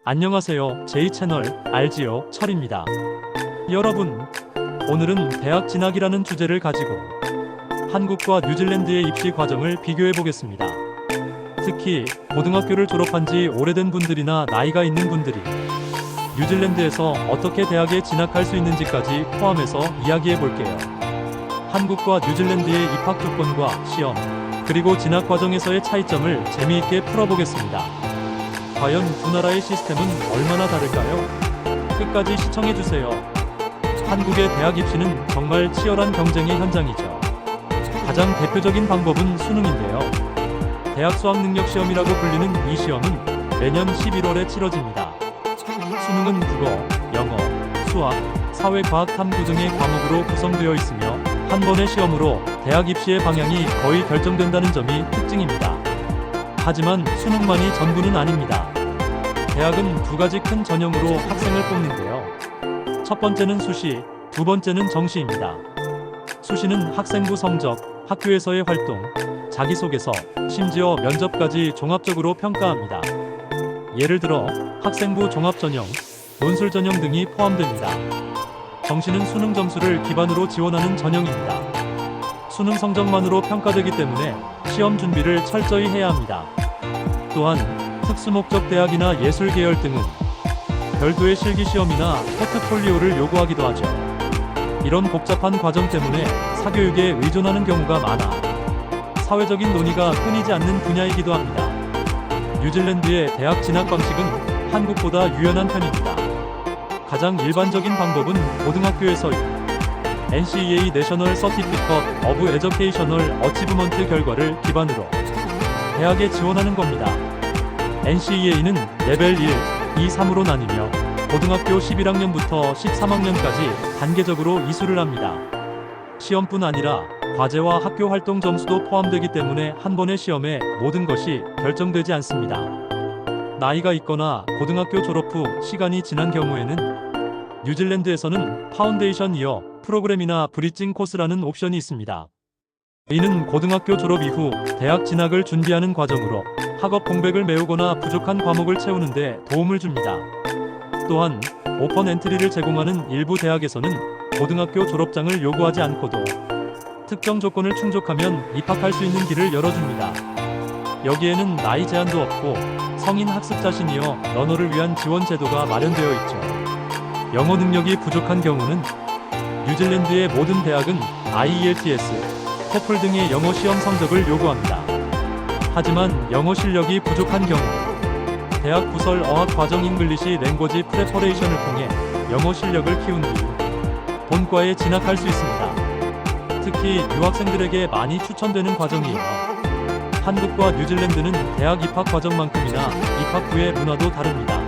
안녕하세요. J채널 알지요 철입니다. 여러분, 오늘은 대학 진학이라는 주제를 가지고 한국과 뉴질랜드의 입시 과정을 비교해 보겠습니다. 특히 고등학교를 졸업한 지 오래된 분들이나 나이가 있는 분들이 뉴질랜드에서 어떻게 대학에 진학할 수 있는지까지 포함해서 이야기해 볼게요. 한국과 뉴질랜드의 입학 조건과 시험, 그리고 진학 과정에서의 차이점을 재미있게 풀어보겠습니다. 과연 두 나라의 시스템은 얼마나 다를까요? 끝까지 시청해주세요. 한국의 대학 입시는 정말 치열한 경쟁의 현장이죠. 가장 대표적인 방법은 수능인데요. 대학 수학능력시험이라고 불리는 이 시험은 매년 11월에 치러집니다. 수능은 국어, 영어, 수학, 사회, 과학, 탐구 등의 과목으로 구성되어 있으며 한 번의 시험으로 대학 입시의 방향이 거의 결정된다는 점이 특징입니다. 하지만 수능만이 전부는 아닙니다. 대학은 두 가지 큰 전형으로 학생을 뽑는데요. 첫 번째는 수시, 두 번째는 정시입니다. 수시는 학생부 성적, 학교에서의 활동, 자기소개서, 심지어 면접까지 종합적으로 평가합니다. 예를 들어 학생부 종합전형, 논술전형 등이 포함됩니다. 정시는 수능 점수를 기반으로 지원하는 전형입니다. 수능 성적만으로 평가되기 때문에 시험 준비를 철저히 해야 합니다. 또한 특수목적 대학이나 예술계열 등은 별도의 실기시험이나 포트폴리오를 요구하기도 하죠. 이런 복잡한 과정 때문에 사교육에 의존하는 경우가 많아 사회적인 논의가 끊이지 않는 분야이기도 합니다. 뉴질랜드의 대학 진학 방식은 한국보다 유연한 편입니다. 가장 일반적인 방법은 고등학교에서의 NCEA 내셔널 서티피컷 오브 에저케이셔널 어치브먼트 결과를 기반으로 대학에 지원하는 겁니다. NCEA는 레벨 1, 2, 3으로 나뉘며 고등학교 11학년부터 13학년까지 단계적으로 이수를 합니다. 시험뿐 아니라 과제와 학교 활동 점수도 포함되기 때문에 한 번의 시험에 모든 것이 결정되지 않습니다. 나이가 있거나 고등학교 졸업 후 시간이 지난 경우에는 뉴질랜드에서는 파운데이션 이어 프로그램이나 브리징 코스라는 옵션이 있습니다. 이는 고등학교 졸업 이후 대학 진학을 준비하는 과정으로 학업 공백을 메우거나 부족한 과목을 채우는 데 도움을 줍니다. 또한 오펀 엔트리를 제공하는 일부 대학에서는 고등학교 졸업장을 요구하지 않고도 특정 조건을 충족하면 입학할 수 있는 길을 열어줍니다. 여기에는 나이 제한도 없고 성인 학습자 시니어 러너를 위한 지원 제도가 마련되어 있죠. 영어 능력이 부족한 경우는 뉴질랜드의 모든 대학은 IELTS, 토플 등의 영어 시험 성적을 요구합니다. 하지만 영어 실력이 부족한 경우 대학 부설 어학 과정 잉글리시 랭귀지 프레퍼레이션을 통해 영어 실력을 키운 뒤 본과에 진학할 수 있습니다. 특히 유학생들에게 많이 추천되는 과정이에요. 한국과 뉴질랜드는 대학 입학 과정만큼이나 입학 후의 문화도 다릅니다.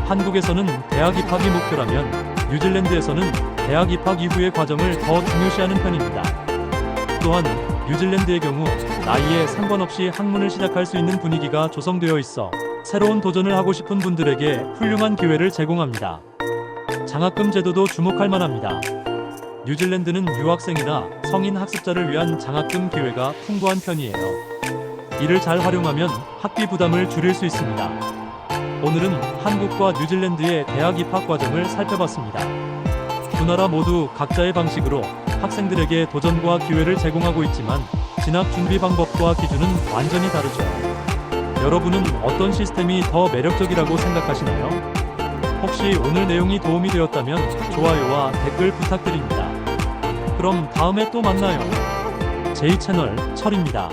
한국에서는 대학 입학이 목표라면 뉴질랜드에서는 대학 입학 이후의 과정을 더 중요시하는 편입니다. 또한 뉴질랜드의 경우 나이에 상관없이 학문을 시작할 수 있는 분위기가 조성되어 있어 새로운 도전을 하고 싶은 분들에게 훌륭한 기회를 제공합니다. 장학금 제도도 주목할 만합니다. 뉴질랜드는 유학생이나 성인 학습자를 위한 장학금 기회가 풍부한 편이에요. 이를 잘 활용하면 학비 부담을 줄일 수 있습니다. 오늘은 한국과 뉴질랜드의 대학 입학 과정을 살펴봤습니다. 두 나라 모두 각자의 방식으로 학생들에게 도전과 기회를 제공하고 있지만 진학 준비 방법과 기준은 완전히 다르죠. 여러분은 어떤 시스템이 더 매력적이라고 생각하시나요? 혹시 오늘 내용이 도움이 되었다면 좋아요와 댓글 부탁드립니다. 그럼 다음에 또 만나요. J채널 철입니다.